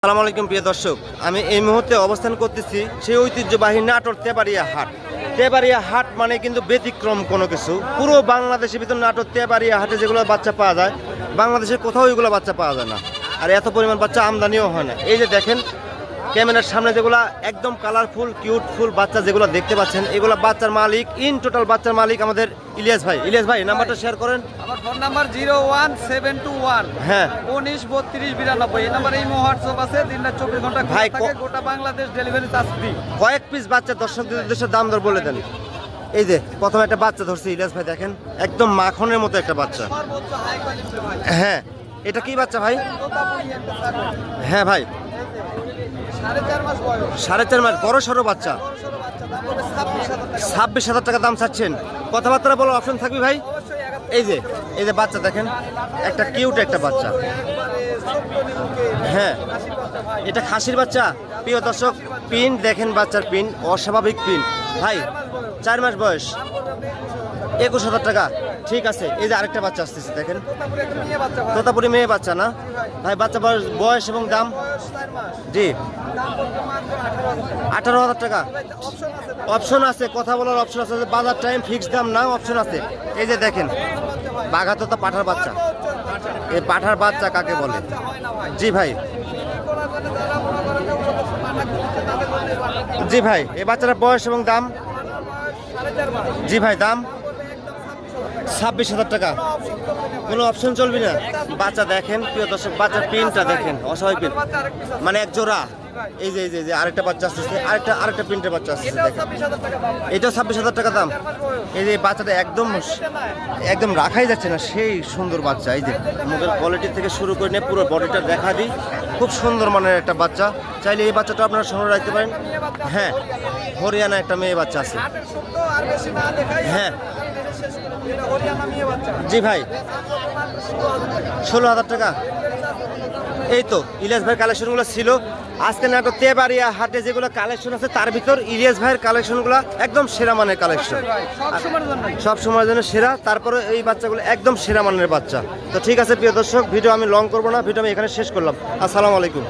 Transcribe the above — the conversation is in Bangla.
আসসালামু আলাইকুম প্রিয় দর্শক, আমি এই মুহূর্তে অবস্থান করতেছি সেই ঐতিহ্যবাহী নাটোর তেবাড়িয়া হাট। তেবাড়িয়া হাট মানে কিন্তু ব্যতিক্রম কোনো কিছু। পুরো বাংলাদেশের ভিতর নাটোর তেবাড়িয়া হাটে যেগুলো বাচ্চা পাওয়া যায়, বাংলাদেশের কোথাও ওইগুলো বাচ্চা পাওয়া যায় না, আর এত পরিমাণ বাচ্চা আমদানিও হয় না। এই যে দেখেন ক্যামেরার সামনে যেগুলো একদম কালারফুল কিউটফুল বাচ্চা যেগুলো দেখতে পাচ্ছেন, এগুলো বাচ্চার মালিক, ইন টোটাল বাচ্চার মালিক আমাদের ইলিয়াস ভাই। ইলিয়াস ভাই, নাম্বারটা শেয়ার করেন। আমার ফোন নাম্বার 01721 হ্যাঁ 19 32 92। এই নাম্বারে ইমো হোয়াটসঅ্যাপ আছে। দিনটা 24 ঘন্টা খোলা ভাই, থাকে। গোটা বাংলাদেশ ডেলিভারি চার্জ ফ্রি। কয়েক পিস বাচ্চা দর্শকদের উদ্দেশ্যে দাম দর বলে দেন। এই যে প্রথমে একটা বাচ্চা ধরছে ইলিয়াস ভাই, দেখেন একদম মাখনের মতো একটা বাচ্চা। সর্বোচ্চ হাই কোয়ালিটির ভাই। হ্যাঁ, এটা কি বাচ্চা ভাই? তোতাপুরি একটা ছাগল। হ্যাঁ ভাই, 4.5 মাস বয়স। 4.5 মাস বড় সড়ো বাচ্চা। ছোট বাচ্চা, দাম বলে 26,000 টাকা। 26,000 টাকা দাম চাচ্ছেন। কথাবার্তা বলার অপশন থাকবে ভাই? অবশ্যই এই যে বাচ্চা দেখেন, একটা কিউট একটা বাচ্চা। একবারে ছোট্ট নিমুখে হ্যাঁ, হাসি বাচ্চা ভাই। এটা খাসির বাচ্চা। প্রিয় দর্শক, পিন দেখেন, বাচ্চার পিন অস্বাভাবিক পিন ভাই। 4 মাস বয়স, 21,000 টাকা। ঠিক আছে, এই যে আরেকটা বাচ্চা আসতেছে দেখেন, তোতাপুরি একটা মেয়ে বাচ্চা ভাই। তোতাপুরি মেয়ে বাচ্চা না ভাই? বাচ্চা বয়স এবং দাম? বয়স 4 মাস। জি, দাম পড়বে মাত্র 18,000 টাকা। 18,000 টাকা। ভাই, অপশন আছে দাম। অপশন আছে, কথা বলার অপশন আছে। বাজার টাইম ফিক্স দাম না, অপশন আছে। এই যে দেখেন বাচ্চা ভাই। বাঘাতো তো পাঠার বাচ্চা। সর্বোচ্চ বাচ্চা। এই পাঠার বাচ্চা কাকে বলে? বাচ্চা হয় না ভাই। জি ভাই, করার জন্য যারা মনে করেন যে উপযুক্ত পাঠা খুঁজছে তাদের জন্য এই বাচ্চা। জি ভাই, এই বাচ্চাটার বয়স এবং দাম? পাঠার বয়স 4.5 মাস। জি ভাই, দাম পড়বে একদম 26,000 টাকা। 26,000 টাকা। অপশন করবে না ভাই। কোনো অপশন চলবে না। বাচ্চা দেখেন প্রিয় দর্শক, বাচ্চার পিনটা দেখেন, অস্বাভাবিক পিন, বাচ্চা আরেক piece আছে। মানে এক জোড়া। এই যে আরেকটা বাচ্চা আসতেছে, আরেকটা প্রিন্টের বাচ্চা আসতেছে এটাও দেখেন। 26,000 টাকা দাম ভাই। এটাও 26,000 টাকা দাম। 4 মাস বয়স। এই যে বাচ্চাটা একদম রাখাই যাচ্ছে না, সেই সুন্দর বাচ্চা। এই যে মুখের কোয়ালিটি থেকে শুরু করে নিয়ে পুরো বডিটা দেখা দিই, খুব সুন্দর মানের একটা বাচ্চা। চাইলে এই বাচ্চাটা আপনারা সংগ্রহ রাখতে পারেন। হ্যাঁ, হরিয়ানা একটা মেয়ে বাচ্চা আছে। হাটের শব্দ আর বেশি না দেখাই। হ্যাঁ। এটা শেষ করে দিই। এটা হরিয়ানা মেয়ে বাচ্চা। জি ভাই, 16,000 টাকা। এই তো ইলিয়াস ভাইয়ের কালেকশনগুলো ছিল আজকে নাটক তেবাড়িয়া হাটে। যেগুলো কালেকশন আছে তার ভিতর ইলিয়াস ভাইয়ের কালেকশনগুলো একদম সেরা মানের কালেকশন, ভাই, সব সময়ের জন্য। সব সময়ের জন্য সেরা। তারপরে এই বাচ্চাগুলো একদম সেরা মানের বাচ্চা। তো ঠিক আছে প্রিয় দর্শক, ভিডিও আমি লং করবো না, ভিডিও আমি এখানে শেষ করলাম। আসসালামু আলাইকুম।